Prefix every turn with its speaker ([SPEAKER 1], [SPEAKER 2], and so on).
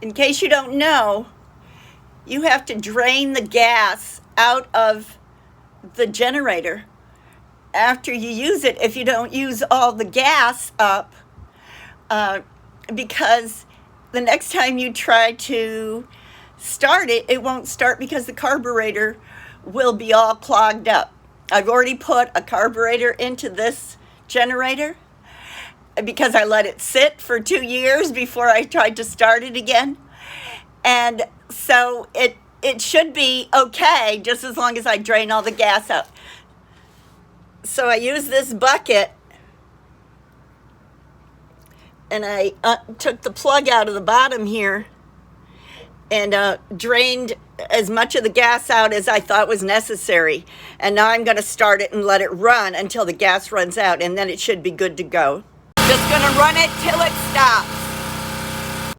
[SPEAKER 1] In case you don't know, you have to drain the gas out of the generator after you use it if you don't use all the gas up, because the next time you try to start it, it won't start because the carburetor will be all clogged up. I've already put a carburetor into this generator because I let it sit for 2 years before I tried to start it again. And so it should be okay just as long as I drain all the gas out. So I use this bucket and I took the plug out of the bottom here and drained as much of the gas out as I thought was necessary. And now I'm going to start it and let it run until the gas runs out, and then it should be good to go. Just going to run it till it stops.